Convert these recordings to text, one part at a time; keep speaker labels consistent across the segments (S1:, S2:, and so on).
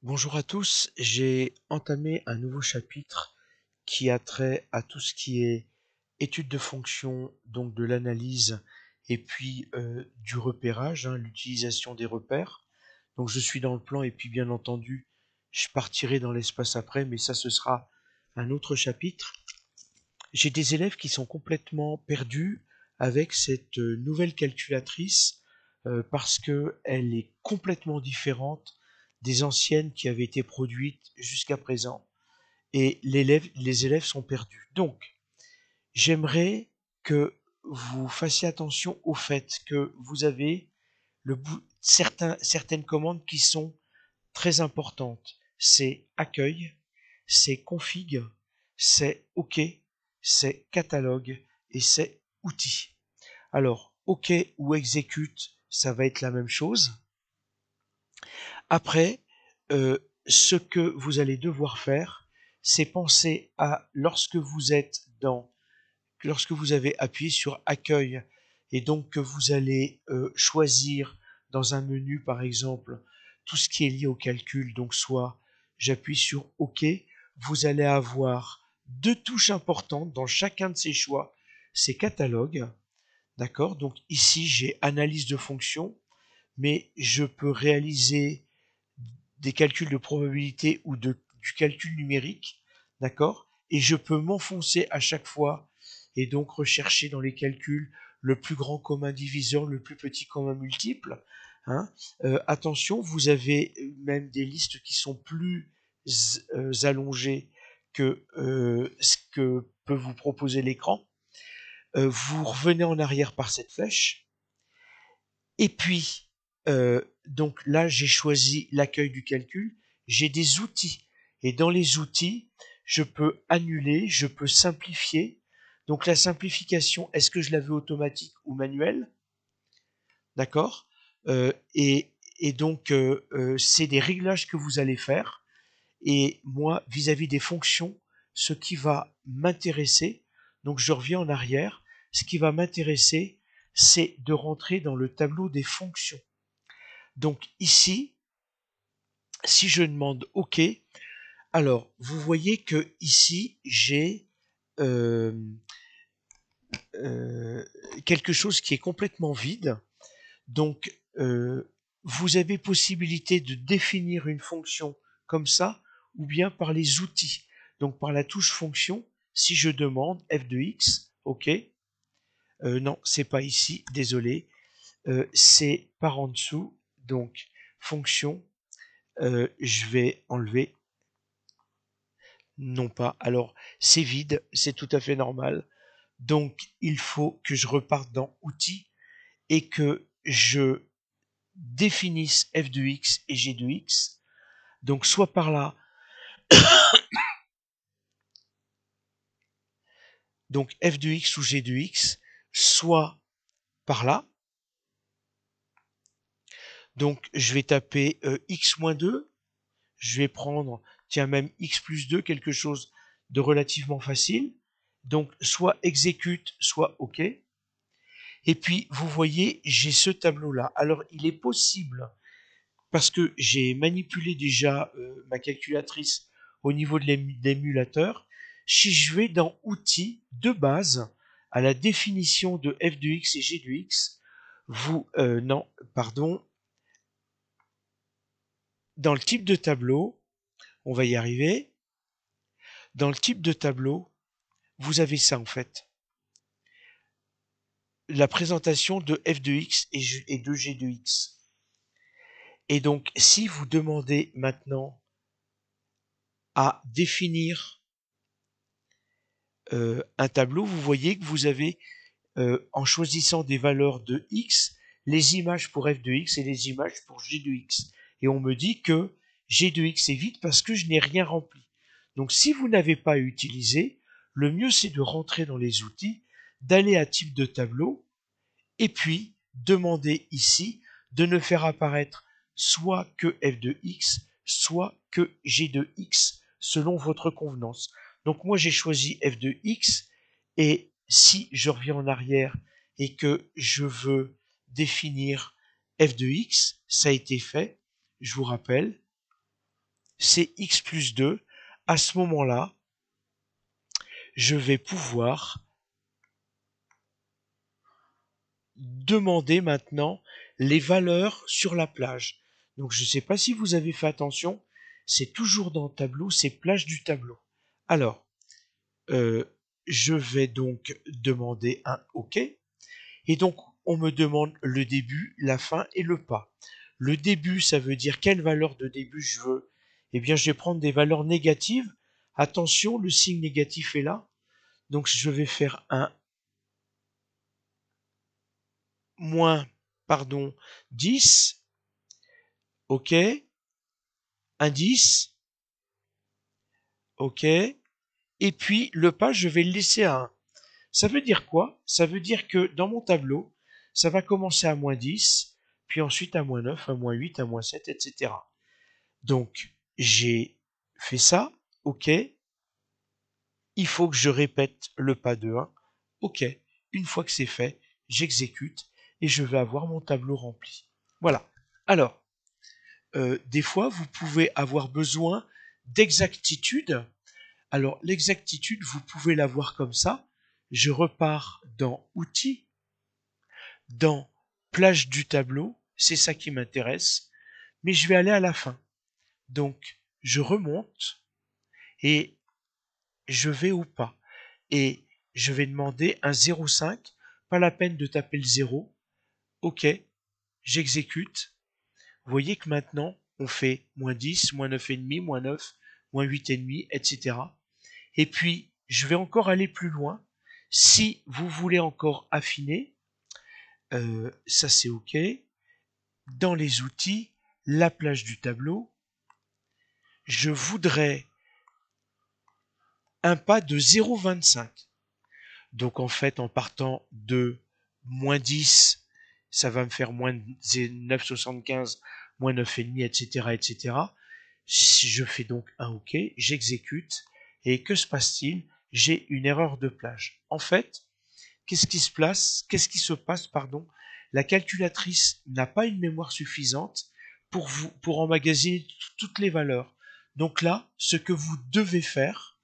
S1: Bonjour à tous, j'ai entamé un nouveau chapitre qui a trait à tout ce qui est étude de fonction, donc de l'analyse et puis du repérage, l'utilisation des repères. Donc je suis dans le plan et puis bien entendu je partirai dans l'espace après, mais ça ce sera un autre chapitre. J'ai des élèves qui sont complètement perdus avec cette nouvelle calculatrice parce qu'elle est complètement différente des anciennes qui avaient été produites jusqu'à présent. Et les élèves sont perdus. Donc, j'aimerais que vous fassiez attention au fait que vous avez certaines commandes qui sont très importantes. C'est accueil, c'est config, c'est OK, c'est catalogue et c'est outils. Alors, OK ou execute, ça va être la même chose. Après, ce que vous allez devoir faire, c'est penser à lorsque vous avez appuyé sur accueil et donc que vous allez choisir dans un menu par exemple tout ce qui est lié au calcul, donc soit j'appuie sur OK, vous allez avoir deux touches importantes dans chacun de ces choix, c'est catalogue, d'accord, donc ici j'ai analyse de fonction, mais je peux réaliser des calculs de probabilité ou du calcul numérique, d'accord, et je peux m'enfoncer à chaque fois et donc rechercher dans les calculs le plus grand commun diviseur, le plus petit commun multiple. Attention, vous avez même des listes qui sont plus allongées que ce que peut vous proposer l'écran. Vous revenez en arrière par cette flèche. Et puis, donc là, j'ai choisi l'accueil du calcul. J'ai des outils. Et dans les outils, je peux annuler, je peux simplifier. Donc la simplification, est-ce que je la veux automatique ou manuelle? D'accord. Et donc, c'est des réglages que vous allez faire. Et moi, vis-à-vis des fonctions, ce qui va m'intéresser, donc je reviens en arrière, ce qui va m'intéresser, c'est de rentrer dans le tableau des fonctions. Donc ici, si je demande OK, alors vous voyez que ici j'ai euh, euh, quelque chose qui est complètement vide. Donc vous avez possibilité de définir une fonction comme ça, ou bien par les outils. Donc par la touche fonction, si je demande f de x, OK. Non, c'est pas ici, désolé. C'est par en dessous, donc fonction. Je vais enlever non pas. Alors, c'est vide, c'est tout à fait normal. Donc, il faut que je reparte dans outils et que je définisse f de x et g de x. Donc, soit par là, donc f de x ou g de x, soit par là. Donc, je vais taper x-2. Je vais prendre, tiens, même x plus 2, quelque chose de relativement facile. Donc, soit exécute, soit OK. Et puis, vous voyez, j'ai ce tableau-là. Alors, il est possible, parce que j'ai manipulé déjà ma calculatrice au niveau de l'émulateur, si je vais dans Outils, de base, à la définition de f de x et g de x, non, pardon, dans le type de tableau, on va y arriver, dans le type de tableau, vous avez ça en fait. La présentation de f de x et de g de x. Et donc, si vous demandez maintenant à définir un tableau, vous voyez que vous avez, en choisissant des valeurs de x, les images pour f de x et les images pour g de x. Et on me dit que g de x est vide parce que je n'ai rien rempli. Donc si vous n'avez pas à utiliser, le mieux c'est de rentrer dans les outils, d'aller à type de tableau, et puis demander ici de ne faire apparaître soit que f de x, soit que g de x, selon votre convenance. Donc moi j'ai choisi f de x, et si je reviens en arrière et que je veux définir f de x, ça a été fait, je vous rappelle, c'est x plus 2. À ce moment-là, je vais pouvoir demander maintenant les valeurs sur la plage. Donc je ne sais pas si vous avez fait attention, c'est toujours dans le tableau, c'est plage du tableau. Alors, je vais donc demander un OK. Et donc, on me demande le début, la fin et le pas. Le début, ça veut dire quelle valeur de début je veux. Eh bien, je vais prendre des valeurs négatives. Attention, le signe négatif est là. Donc, je vais faire un moins, pardon, 10. OK. Un 10. OK. Et puis, le pas, je vais le laisser à 1. Ça veut dire quoi? Ça veut dire que dans mon tableau, ça va commencer à moins 10, puis ensuite à moins 9, à moins 8, à moins 7, etc. Donc, j'ai fait ça, OK. Il faut que je répète le pas de 1, OK. Une fois que c'est fait, j'exécute et je vais avoir mon tableau rempli. Voilà. Alors, des fois, vous pouvez avoir besoin d'exactitude. Alors, l'exactitude, vous pouvez l'avoir comme ça. Je repars dans Outils, dans Plage du tableau, c'est ça qui m'intéresse, mais je vais aller à la fin. Donc, je remonte et je vais au pas. Et je vais demander un 0,5, pas la peine de taper le 0. OK, j'exécute. Vous voyez que maintenant, on fait moins 10, moins 9,5, moins 9, moins 8,5, etc. Et puis, je vais encore aller plus loin. Si vous voulez encore affiner, ça c'est OK. Dans les outils, la plage du tableau, je voudrais un pas de 0,25. Donc en fait, en partant de moins 10, ça va me faire moins 9,75, moins 9,5, etc., etc. Si je fais donc un OK, j'exécute, et que se passe-t-il? J'ai une erreur de plage. En fait, qu'est-ce qui se passe, pardon? La calculatrice n'a pas une mémoire suffisante pour emmagasiner toutes les valeurs. Donc là, ce que vous devez faire,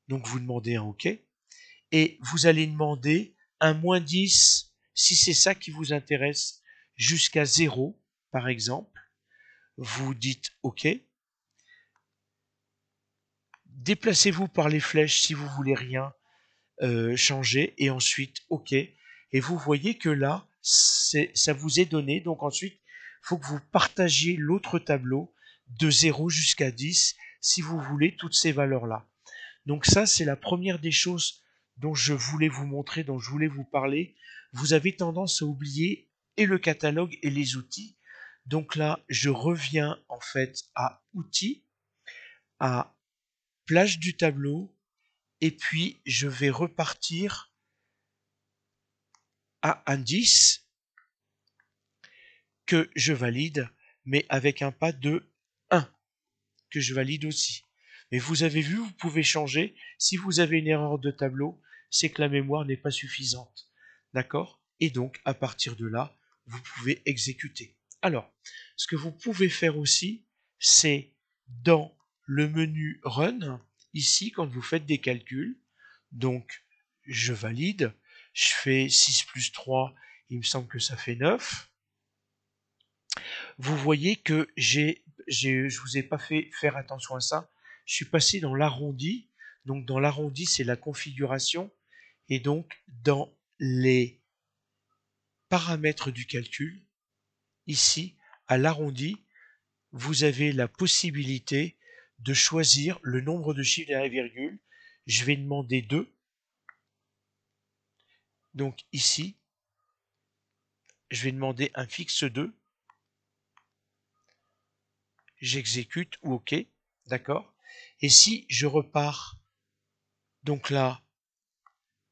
S1: donc vous demandez un OK, et vous allez demander un moins 10 si c'est ça qui vous intéresse, jusqu'à 0, par exemple. Vous dites OK. Déplacez-vous par les flèches si vous voulez rien changer, et ensuite OK. Et vous voyez que là, ça vous est donné. Donc ensuite, il faut que vous partagiez l'autre tableau de 0 jusqu'à 10 si vous voulez toutes ces valeurs-là. Donc ça, c'est la première des choses dont je voulais vous montrer, dont je voulais vous parler. Vous avez tendance à oublier et le catalogue et les outils. Donc là, je reviens en fait à outils, à plage du tableau, et puis je vais repartir à indice que je valide, mais avec un pas de 1 que je valide aussi. Mais vous avez vu, vous pouvez changer. Si vous avez une erreur de tableau, c'est que la mémoire n'est pas suffisante. D'accord? Et donc, à partir de là, vous pouvez exécuter. Alors, ce que vous pouvez faire aussi, c'est dans le menu Run, ici, quand vous faites des calculs, donc je valide, je fais 6 plus 3, il me semble que ça fait 9. Vous voyez que je vous ai pas fait faire attention à ça. Je suis passé dans l'arrondi. Donc dans l'arrondi, c'est la configuration. Et donc dans les paramètres du calcul, ici, à l'arrondi, vous avez la possibilité de choisir le nombre de chiffres derrière les virgules. Je vais demander 2. Donc ici, je vais demander un fixe 2. J'exécute ou OK. D'accord? Et si je repars, donc là,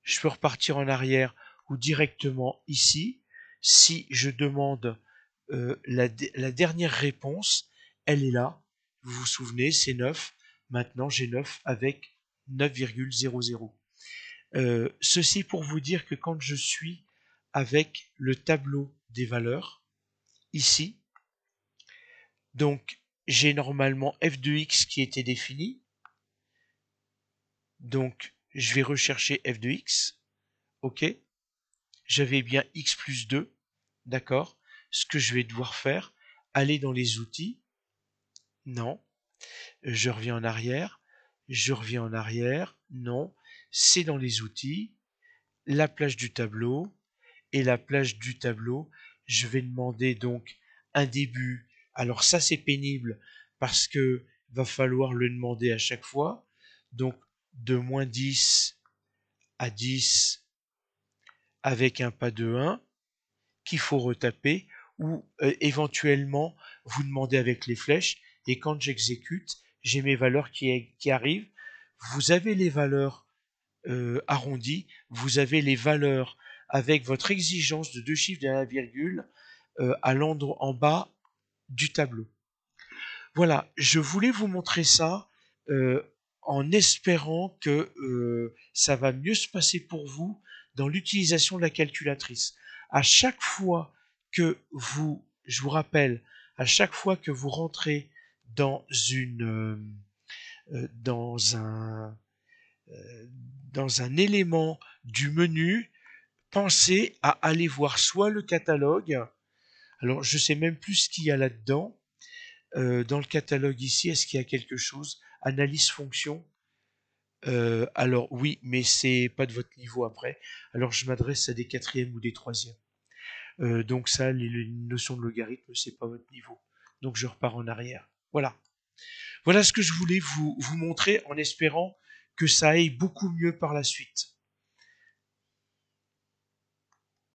S1: je peux repartir en arrière ou directement ici. Si je demande la dernière réponse, elle est là. Vous vous souvenez, c'est 9. Maintenant, j'ai 9 avec 9,00. Ceci pour vous dire que quand je suis avec le tableau des valeurs, ici, donc j'ai normalement f de x qui était défini. Donc, je vais rechercher f de x. OK. J'avais bien x plus 2. D'accord. Ce que je vais devoir faire, aller dans les outils. Non. Je reviens en arrière. Je reviens en arrière. Non. C'est dans les outils. La plage du tableau. Et la plage du tableau, je vais demander donc un début. Alors ça, c'est pénible parce que va falloir le demander à chaque fois. Donc de moins 10 à 10 avec un pas de 1 qu'il faut retaper, ou éventuellement vous demandez avec les flèches, et quand j'exécute, j'ai mes valeurs qui arrivent. Vous avez les valeurs arrondies, vous avez les valeurs avec votre exigence de 2 chiffres derrière la virgule à l'endroit en bas du tableau. Voilà, je voulais vous montrer ça euh, en espérant que ça va mieux se passer pour vous dans l'utilisation de la calculatrice. À chaque fois que vous, je vous rappelle, à chaque fois que vous rentrez dans dans un euh, dans un élément du menu, pensez à aller voir soit le catalogue. Alors je sais même plus ce qu'il y a là-dedans. Dans le catalogue ici, est-ce qu'il y a quelque chose? Analyse fonction. Alors oui, mais c'est pas de votre niveau après. Alors je m'adresse à des quatrièmes ou des troisièmes. Donc ça, les notions de logarithme, c'est pas votre niveau. Donc je repars en arrière. Voilà. Voilà ce que je voulais vous montrer en espérant que ça aille beaucoup mieux par la suite.